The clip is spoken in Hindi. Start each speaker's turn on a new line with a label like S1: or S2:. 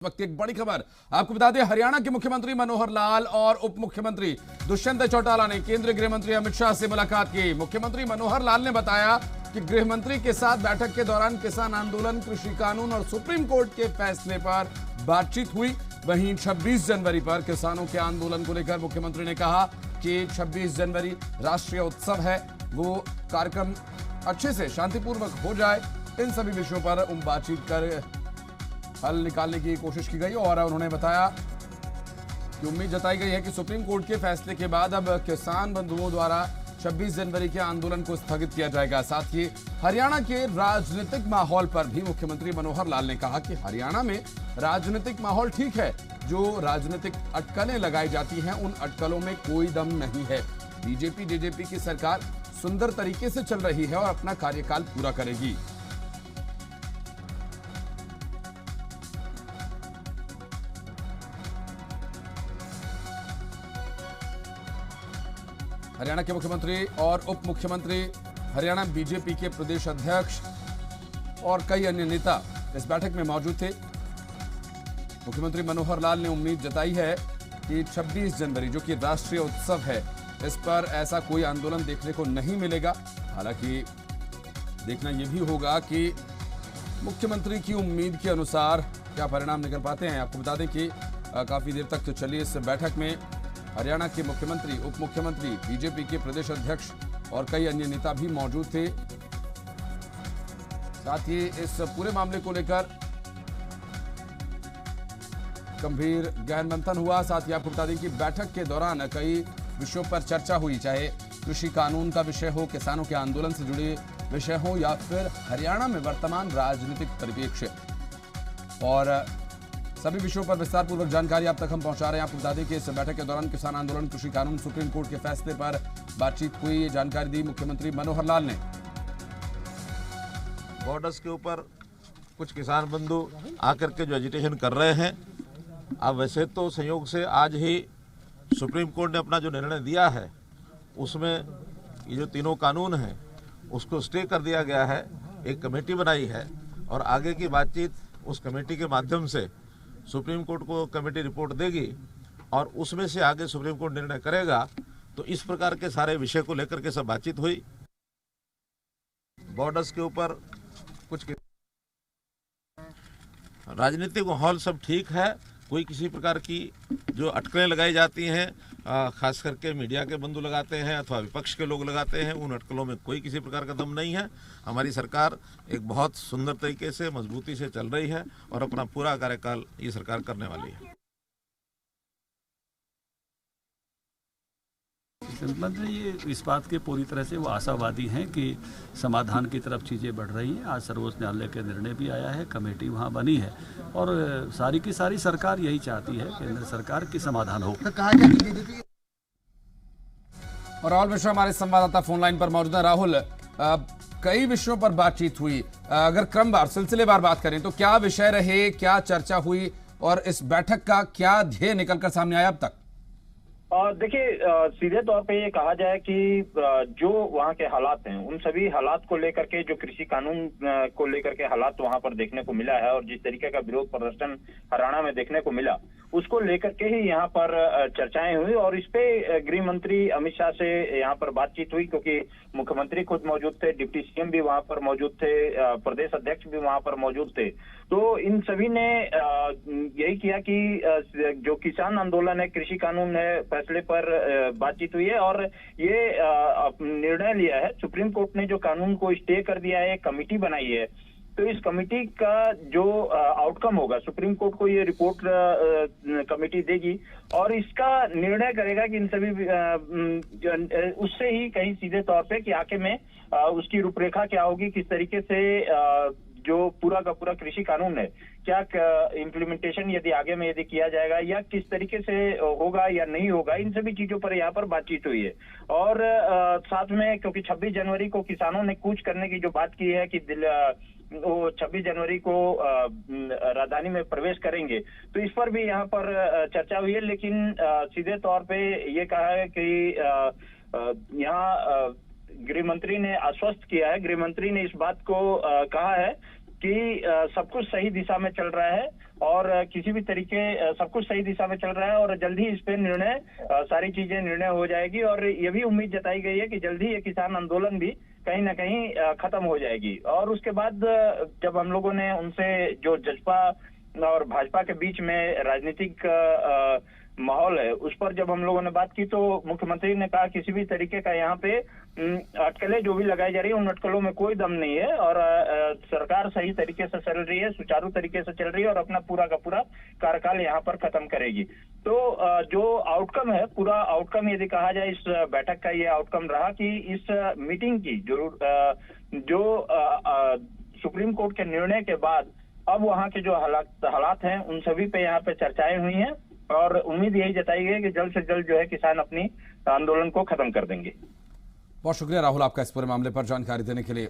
S1: वक्त एक बड़ी खबर आपको बता दें, हरियाणा के मुख्यमंत्री मनोहर लाल और उप मुख्यमंत्री दुष्यंत चौटाला ने केंद्रीय गृह मंत्री अमित शाह से मुलाकात की। मुख्यमंत्री मनोहर लाल ने बताया कि गृह मंत्री के साथ बैठक के दौरान किसान आंदोलन, कृषि कानून और सुप्रीम कोर्ट के फैसले पर बातचीत हुई। वहीं 26 जनवरी पर किसानों के आंदोलन को लेकर मुख्यमंत्री ने कहा कि 26 जनवरी राष्ट्रीय उत्सव है, वो कार्यक्रम अच्छे से शांतिपूर्वक हो जाए। इन सभी विषयों पर बातचीत कर हल निकालने की कोशिश की गई और उन्होंने बताया कि उम्मीद जताई गई है कि सुप्रीम कोर्ट के फैसले के बाद अब किसान बंधुओं द्वारा 26 जनवरी के आंदोलन को स्थगित किया जाएगा। साथ ही हरियाणा के राजनीतिक माहौल पर भी मुख्यमंत्री मनोहर लाल ने कहा कि हरियाणा में राजनीतिक माहौल ठीक है। जो राजनीतिक अटकलें लगाई जाती हैं उन अटकलों में कोई दम नहीं है। बीजेपी की सरकार सुंदर तरीके से चल रही है और अपना कार्यकाल पूरा करेगी। हरियाणा के मुख्यमंत्री और उप मुख्यमंत्री, हरियाणा बीजेपी के प्रदेश अध्यक्ष और कई अन्य नेता इस बैठक में मौजूद थे। मुख्यमंत्री मनोहर लाल ने उम्मीद जताई है कि 26 जनवरी जो कि राष्ट्रीय उत्सव है, इस पर ऐसा कोई आंदोलन देखने को नहीं मिलेगा। हालांकि देखना यह भी होगा कि मुख्यमंत्री की उम्मीद के अनुसार क्या परिणाम निकल पाते हैं। आपको बता दें कि काफी देर तक चली इस बैठक में हरियाणा के मुख्यमंत्री, उप मुख्यमंत्री, बीजेपी के प्रदेश अध्यक्ष और कई अन्य नेता भी मौजूद थे। साथ ही इस पूरे मामले को लेकर गंभीर गहन मंथन हुआ। साथ ही आपको बता दें कि बैठक के दौरान कई विषयों पर चर्चा हुई, चाहे कृषि कानून का विषय हो, किसानों के आंदोलन से जुड़े विषय हो या फिर हरियाणा में वर्तमान राजनीतिक परिप्रेक्ष्य, और सभी विषयों पर विस्तार पूर्वक जानकारी आप तक हम पहुंचा रहे हैं। आपको बता दें कि इस बैठक के दौरान किसान आंदोलन, कृषि कानून, सुप्रीम कोर्ट के फैसले पर बातचीत हुई। ये जानकारी दी मुख्यमंत्री मनोहर लाल ने।
S2: बॉर्डर्स के ऊपर कुछ किसान बंधु आकर के जो एजिटेशन कर रहे हैं, अब वैसे तो संयोग से आज ही सुप्रीम कोर्ट ने अपना जो निर्णय दिया है उसमें ये जो तीनों कानून हैं उसको स्टे कर दिया गया है। एक कमेटी बनाई है और आगे की बातचीत उस कमेटी के माध्यम से सुप्रीम कोर्ट को कमेटी रिपोर्ट देगी और उसमें से आगे सुप्रीम कोर्ट निर्णय करेगा। तो इस प्रकार के सारे विषय को लेकर के सब बातचीत हुई। बॉर्डर्स के ऊपर कुछ राजनीतिक माहौल सब ठीक है। कोई किसी प्रकार की जो अटकलें लगाई जाती हैं, खास करके मीडिया के बंधु लगाते हैं अथवा विपक्ष के लोग लगाते हैं, उन अटकलों में कोई किसी प्रकार का दम नहीं है। हमारी सरकार एक बहुत सुंदर तरीके से, मजबूती से चल रही है और अपना पूरा कार्यकाल ये सरकार करने वाली है।
S3: मुख्यमंत्री ये इस बात के पूरी तरह से वो आशावादी हैं कि समाधान की तरफ चीज़ें बढ़ रही हैं। आज सर्वोच्च न्यायालय का निर्णय भी आया है, कमेटी वहाँ बनी है और सारी की सारी सरकार यही चाहती है, केंद्र सरकार की समाधान हो।
S1: और राहुल मिश्रा हमारे संवाददाता फोन लाइन पर मौजूद है। राहुल, कई विषयों पर बातचीत हुई, अगर क्रमवार सिलसिलेवार बात करें तो क्या विषय रहे, क्या चर्चा हुई और इस बैठक का क्या ध्येय निकलकर सामने आया अब तक?
S4: देखिए, सीधे तौर पे ये कहा जाए कि जो वहाँ के हालात हैं उन सभी हालात को लेकर के, जो कृषि कानून को लेकर के हालात वहाँ पर देखने को मिला है और जिस तरीके का विरोध प्रदर्शन हरियाणा में देखने को मिला, उसको लेकर के ही यहाँ पर चर्चाएं हुई और इस पे गृह मंत्री अमित शाह से यहाँ पर बातचीत हुई, क्योंकि मुख्यमंत्री खुद मौजूद थे, डिप्टी सीएम भी वहाँ पर मौजूद थे, प्रदेश अध्यक्ष भी वहाँ पर मौजूद थे। तो इन सभी ने यही किया कि जो किसान आंदोलन है, कृषि कानून है, फैसले पर बातचीत हुई है और ये निर्णय लिया है। सुप्रीम कोर्ट ने जो कानून को स्टे कर दिया है, कमेटी बनाई है, तो इस कमेटी का जो आउटकम होगा, सुप्रीम कोर्ट को ये रिपोर्ट कमेटी देगी और इसका निर्णय करेगा कि इन सभी उससे ही कहीं सीधे तौर पे कि आगे में उसकी रूपरेखा क्या होगी, किस तरीके से जो पूरा का पूरा कृषि कानून है, क्या इम्प्लीमेंटेशन यदि किया जाएगा या किस तरीके से होगा या नहीं होगा, इन सभी चीजों पर यहाँ पर बातचीत हुई है। और साथ में क्योंकि 26 जनवरी को किसानों ने कूच करने की जो बात की है कि वो 26 जनवरी को राजधानी में प्रवेश करेंगे, तो इस पर भी यहाँ पर चर्चा हुई है। लेकिन सीधे तौर पे ये कहा है कि यहाँ गृह मंत्री ने आश्वस्त किया है, गृह मंत्री ने इस बात को कहा है कि सब कुछ सही दिशा में चल रहा है और किसी भी तरीके सब कुछ सही दिशा में चल रहा है और जल्द ही इस पे सारी चीजें निर्णय हो जाएगी और ये भी उम्मीद जताई गई है कि जल्द ही ये किसान आंदोलन भी कहीं ना कहीं खत्म हो जाएगी। और उसके बाद जब हम लोगों ने उनसे जो जसपा और भाजपा के बीच में राजनीतिक माहौल है उस पर जब हम लोगों ने बात की तो मुख्यमंत्री ने कहा किसी भी तरीके का यहाँ पे अटकलें जो भी लगाई जा रही है उन अटकलों में कोई दम नहीं है और सरकार सही तरीके से चल रही है, सुचारू तरीके से चल रही है और अपना पूरा का पूरा कार्यकाल यहाँ पर खत्म करेगी। तो जो आउटकम है, पूरा आउटकम यदि कहा जाए इस बैठक का, ये आउटकम रहा कि इस मीटिंग की जो सुप्रीम कोर्ट के निर्णय के बाद अब वहाँ के जो हालात हैं उन सभी पे यहाँ पे चर्चाएं हुई हैं और उम्मीद यही जताई गई कि जल्द से जल्द जो है किसान अपनी आंदोलन को खत्म कर देंगे।
S1: बहुत शुक्रिया राहुल आपका इस पूरे मामले पर जानकारी देने के लिए।